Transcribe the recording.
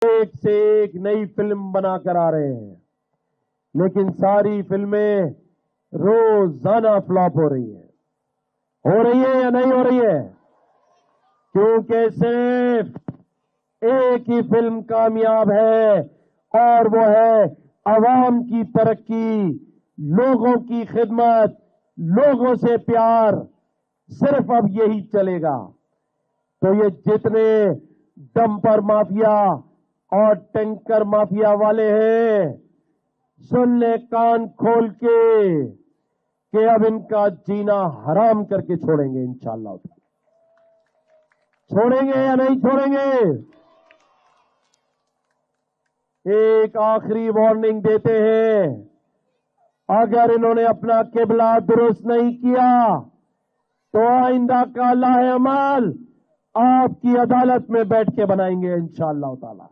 एक से एक नई फिल्म बनाकर आ रहे हैं, लेकिन सारी फिल्में रोजाना फ्लॉप हो रही है या नहीं हो रही है? क्योंकि सिर्फ एक ही फिल्म कामयाब है और वो है अवाम की तरक्की, लोगों की खिदमत, लोगों से प्यार। सिर्फ अब यही चलेगा। तो ये जितने डंपर माफिया और टैंकर माफिया वाले हैं, सुन ले कान खोल के कि अब इनका जीना हराम करके छोड़ेंगे इंशाअल्लाह। छोड़ेंगे या नहीं छोड़ेंगे? एक आखिरी वार्निंग देते हैं, अगर इन्होंने अपना किबला दुरुस्त नहीं किया तो आइंदा का लाहे अमल आपकी अदालत में बैठ के बनाएंगे इंशाअल्लाह ताला।